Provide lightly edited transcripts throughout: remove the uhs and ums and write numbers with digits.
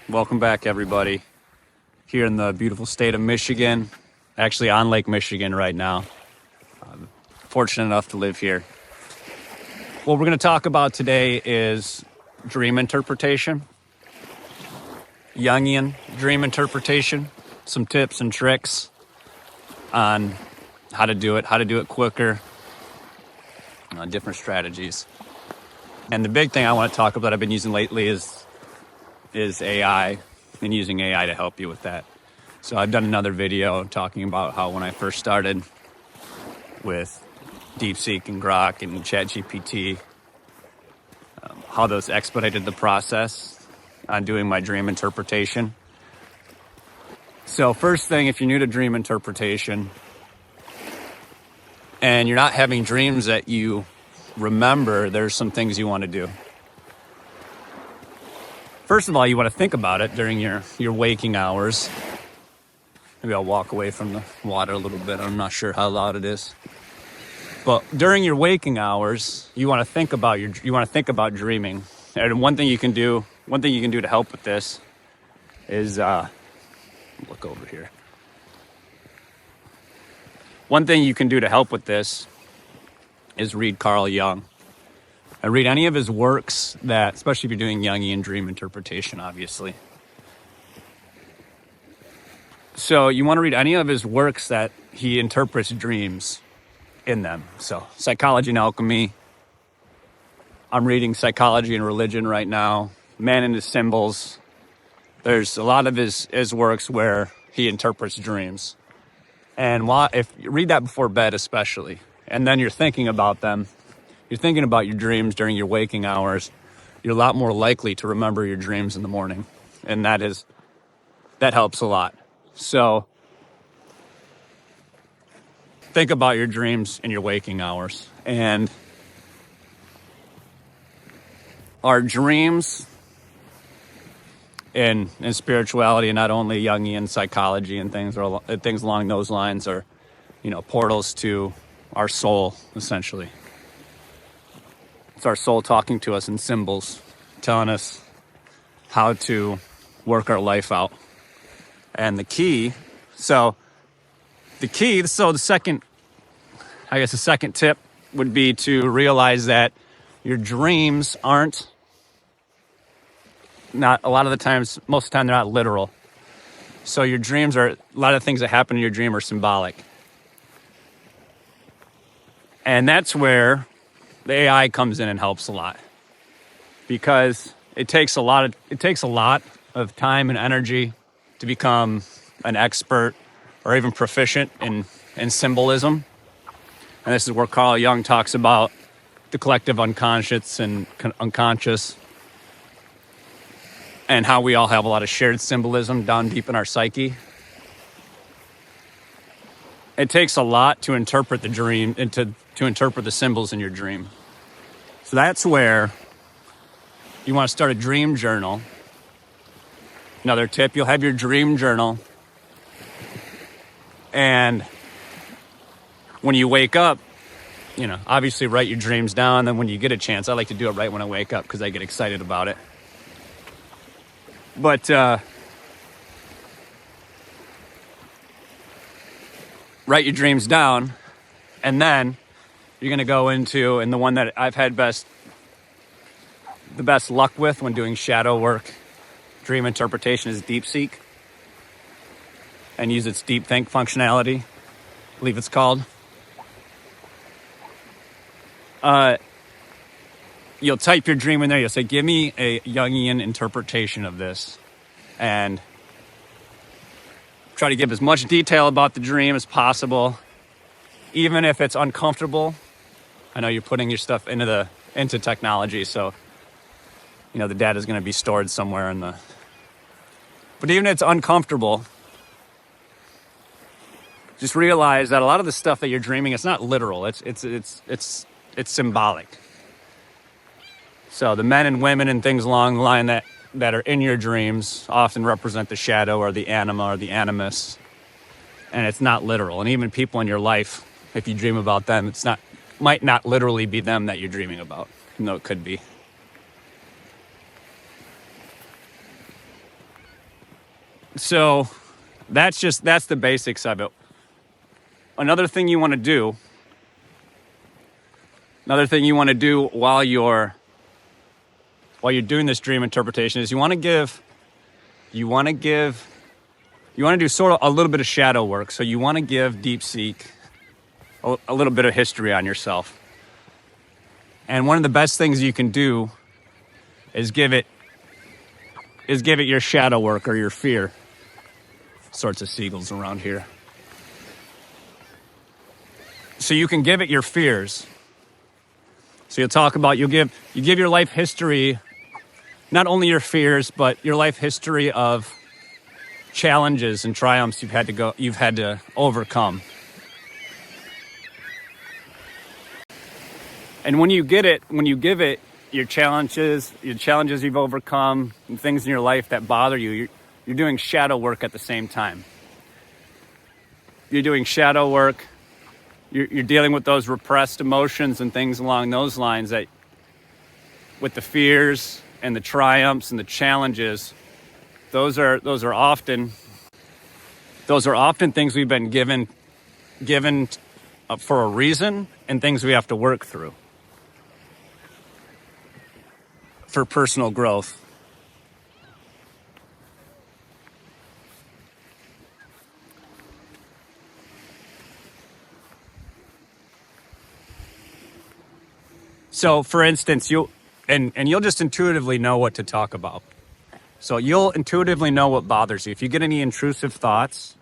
Welcome back, everybody. Here in the beautiful state of Michigan, actually on Lake Michigan right now. I'm fortunate enough to live here. What we're going to talk about today is dream interpretation, Jungian dream interpretation, some tips and tricks on how to do it quicker, different strategies. And the big thing I want to talk about I've been using lately is AI, and using AI to help you with that. So I've done another video talking about how when I first started with DeepSeek and Grok and ChatGPT, how those expedited the process on doing my dream interpretation. So first thing, if you're new to dream interpretation and you're not having dreams that you remember, there's some things you want to do. First of all, you want to think about it during your waking hours. Maybe I'll walk away from the water a little bit. I'm not sure how loud it is. But during your waking hours, you want to think about dreaming. And one thing you can do to help with this is look over here. One thing you can do to help with this is read Carl Jung. And read any of his works that, especially if you're doing Jungian dream interpretation, obviously. So you want to read any of his works that he interprets dreams in them. So Psychology and Alchemy. I'm reading Psychology and Religion right now. Man and His Symbols. There's a lot of his works where he interprets dreams. And if you read that before bed especially, and then you're thinking about them, you're thinking about your dreams during your waking hours, you're a lot more likely to remember your dreams in the morning. And that helps a lot. So think about your dreams in your waking hours. And our dreams in spirituality, and not only Jungian psychology and things along those lines, are, portals to our soul, essentially. It's our soul talking to us in symbols, telling us how to work our life out. And the second tip would be to realize that your dreams most of the time, they're not literal. So your dreams a lot of things that happen in your dream are symbolic. And that's where the AI comes in and helps a lot, because it takes a lot of time and energy to become an expert or even proficient in symbolism. And this is where Carl Jung talks about the collective unconscious and unconscious, and how we all have a lot of shared symbolism down deep in our psyche. It takes a lot to interpret the dream and to interpret the symbols in your dream. So that's where you want to start a dream journal. Another tip, you'll have your dream journal. And when you wake up, obviously write your dreams down. Then when you get a chance, I like to do it right when I wake up because I get excited about it. But write your dreams down, and then you're going to go into, and the one that I've had the best luck with when doing shadow work, dream interpretation, is DeepSeek, and use its deep think functionality, I believe it's called. You'll type your dream in there. You'll say, give me a Jungian interpretation of this, and try to give as much detail about the dream as possible, even if it's uncomfortable. I know you're putting your stuff into technology, so the data is going to be stored somewhere but even if it's uncomfortable, just realize that a lot of the stuff that you're dreaming, it's not literal. It's symbolic. So the men and women and things along the line that are in your dreams often represent the shadow or the anima or the animus, and it's not literal. And even people in your life, if you dream about them, might not literally be them that you're dreaming about, even though it could be. So that's the basics of it. Another thing you want to do while you're doing this dream interpretation is you want to do sort of a little bit of shadow work. So you want to give DeepSeek a little bit of history on yourself. And one of the best things you can do is give it your shadow work or your fear. Sorts of seagulls around here. So you can give it your fears. So you give your life history, not only your fears, but your life history of challenges and triumphs you've had to overcome. And when you give it your challenges you've overcome, and things in your life that bother you, you're doing shadow work at the same time. You're doing shadow work. You're dealing with those repressed emotions and things along those lines, that with the fears and the triumphs and the challenges, those are often things we've been given for a reason, and things we have to work through for personal growth. So, for instance, you'll just intuitively know what to talk about. So you'll intuitively know what bothers you. If you get any intrusive thoughts,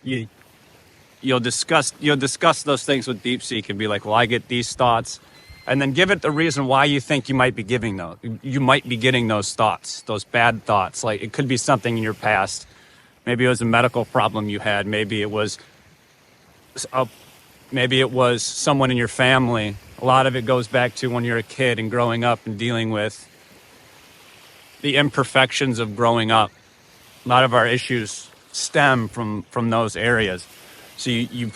you'll discuss those things with DeepSeek and be like, well, I get these thoughts. And then give it the reason why you think you might be getting those thoughts, those bad thoughts. Like, it could be something in your past. Maybe it was a medical problem you had. Maybe it was someone in your family. A lot of it goes back to when you're a kid and growing up and dealing with the imperfections of growing up. A lot of our issues stem from those areas. So you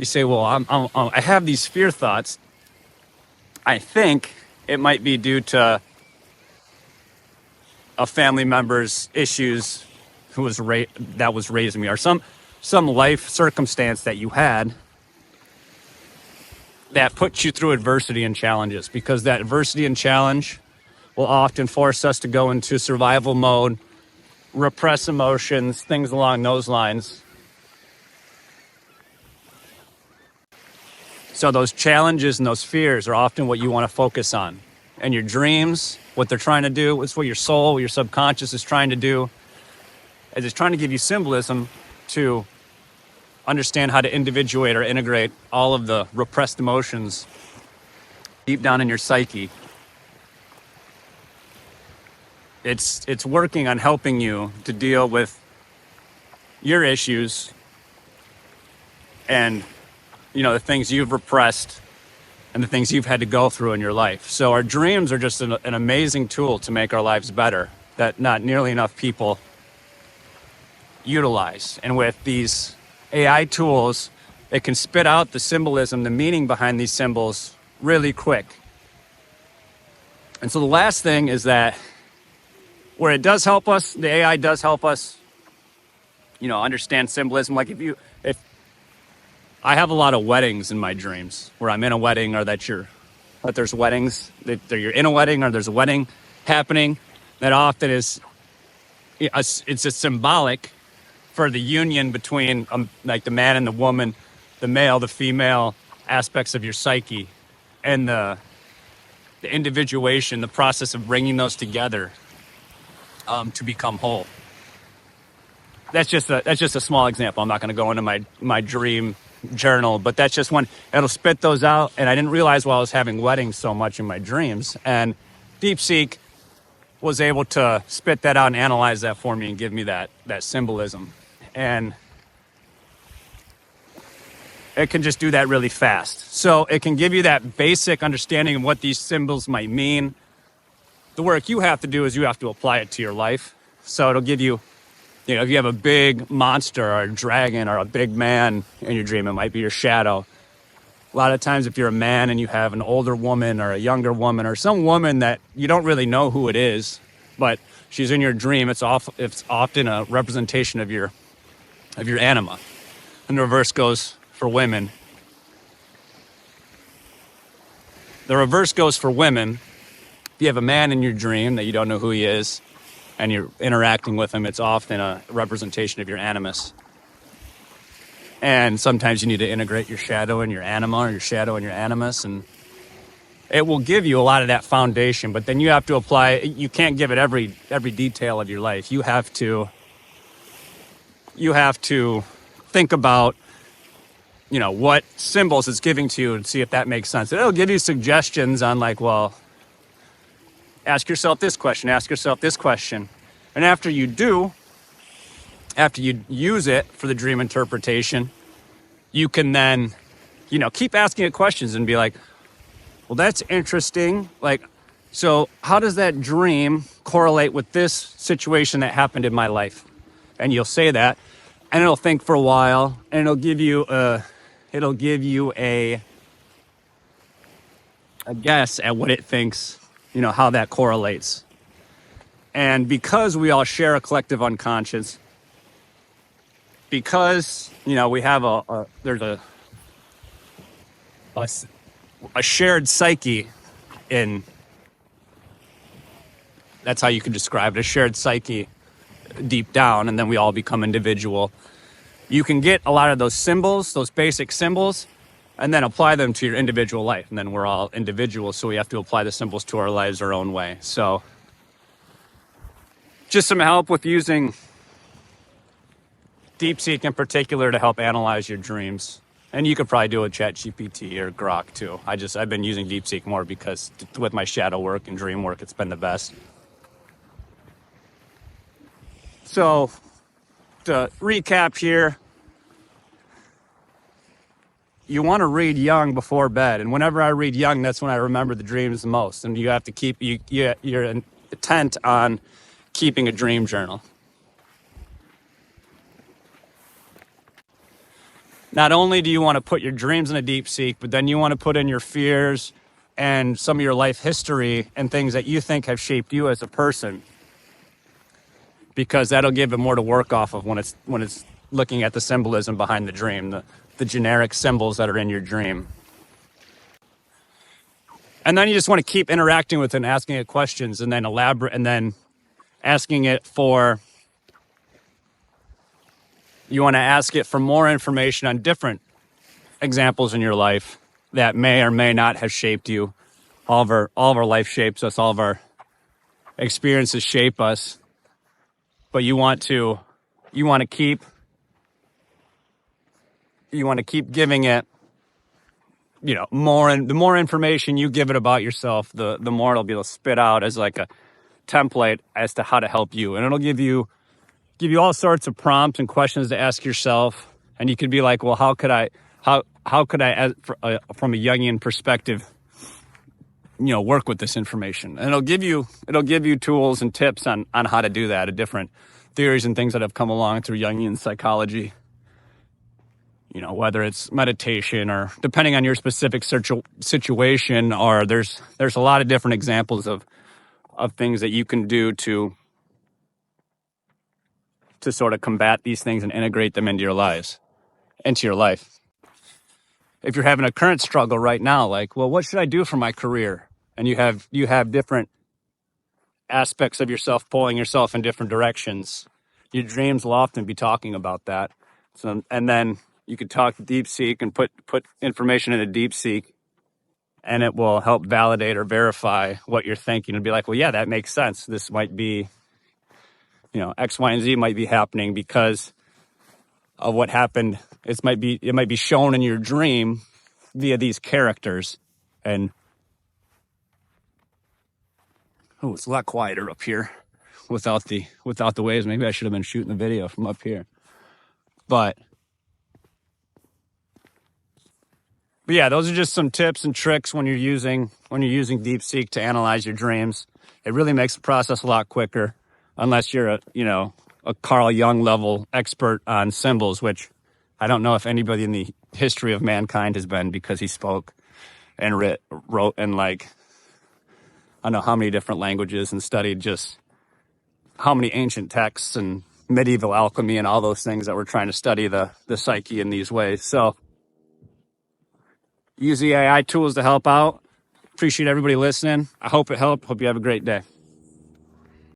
say, well, I have these fear thoughts. I think it might be due to a family member's issues that was raising me, or some life circumstance that you had that puts you through adversity and challenges, because that adversity and challenge will often force us to go into survival mode, repress emotions, things along those lines. So those challenges and those fears are often what you want to focus on. And your dreams, what they're trying to do, it's what your soul, your subconscious is trying to do, is it's trying to give you symbolism to understand how to individuate or integrate all of the repressed emotions deep down in your psyche. It's working on helping you to deal with your issues and the things you've repressed and the things you've had to go through in your life. So our dreams are just an amazing tool to make our lives better that not nearly enough people utilize. And with these AI tools, it can spit out the symbolism, the meaning behind these symbols really quick. And so the last thing is that where it does help us, the AI does help us, understand symbolism. Like if I have a lot of weddings in my dreams where I'm in a wedding, or that there's weddings, that you're in a wedding, or there's a wedding happening, that often it's a symbolic for the union between like the man and the woman, the male, the female aspects of your psyche, and the individuation, the process of bringing those together to become whole. That's just a small example. I'm not going to go into my dream journal, but that's just one. It'll spit those out. And I didn't realize while I was having weddings so much in my dreams, and DeepSeek was able to spit that out and analyze that for me and give me that symbolism. And it can just do that really fast. So it can give you that basic understanding of what these symbols might mean. The work you have to do is you have to apply it to your life. So it'll give you, if you have a big monster or a dragon or a big man in your dream, it might be your shadow. A lot of times if you're a man and you have an older woman or a younger woman or some woman that you don't really know who it is, but she's in your dream. It's often a representation of your anima. And the reverse goes for women. The reverse goes for women. If you have a man in your dream that you don't know who he is and you're interacting with him, it's often a representation of your animus. And sometimes you need to integrate your shadow and your anima, or your shadow and your animus, and it will give you a lot of that foundation. But then you have to apply. You can't give it every detail of your life. You have to think about, what symbols it's giving to you and see if that makes sense. It'll give you suggestions on like, well, ask yourself this question, ask yourself this question. And after you use it for the dream interpretation, you can then, keep asking it questions and be like, well, that's interesting. Like, so how does that dream correlate with this situation that happened in my life? And you'll say that, and it'll think for a while, and it'll give you a guess at what it thinks, how that correlates. And because we all share a collective unconscious, because, we have there's a shared psyche that's how you could describe it, a shared psyche deep down, and then we all become individual. You can get a lot of those symbols, those basic symbols, and then apply them to your individual life. And then we're all individuals, so we have to apply the symbols to our lives our own way. So just some help with using DeepSeek in particular to help analyze your dreams. And you could probably do it with ChatGPT or Grok too. I've been using DeepSeek more because with my shadow work and dream work, it's been the best. So to recap here, you want to read Jung before bed. And whenever I read Jung, that's when I remember the dreams the most. And you have to keep, you're intent on keeping a dream journal. Not only do you want to put your dreams in a DeepSeek, but then you want to put in your fears and some of your life history and things that you think have shaped you as a person, because that'll give it more to work off of when it's looking at the symbolism behind the dream, the generic symbols that are in your dream. And then you just want to keep interacting with it and asking it questions, and then elaborate, and then asking it for, you want to ask it for more information on different examples in your life that may or may not have shaped you. All of our life shapes us, all of our experiences shape us. But you want to keep giving it, more, and the more information you give it about yourself, the more it'll be able to spit out as like a template as to how to help you. And it'll give you all sorts of prompts and questions to ask yourself. And you could be like, well, how could I, from a Jungian perspective, work with this information? And it'll give you tools and tips on how to do that, different theories and things that have come along through Jungian psychology. Whether it's meditation or depending on your specific situation, or there's a lot of different examples of things that you can do to sort of combat these things and integrate them into your life. If you're having a current struggle right now, like, well, what should I do for my career? And you have different aspects of yourself pulling yourself in different directions. Your dreams will often be talking about that. So, and then you could talk to DeepSeek and put information into DeepSeek, and it will help validate or verify what you're thinking and be like, well, yeah, that makes sense. This might be, X, Y, and Z might be happening because of what happened. It might be shown in your dream via these characters. And it's a lot quieter up here without the waves. Maybe I should have been shooting the video from up here. But yeah, those are just some tips and tricks when you're using DeepSeek to analyze your dreams. It really makes the process a lot quicker, unless you're a Carl Jung level expert on symbols, which I don't know if anybody in the history of mankind has been, because he spoke and wrote in like, I don't know how many different languages and studied just how many ancient texts and medieval alchemy and all those things that we're trying to study the psyche in these ways. So use the AI tools to help out. Appreciate everybody listening. I hope it helped. Hope you have a great day.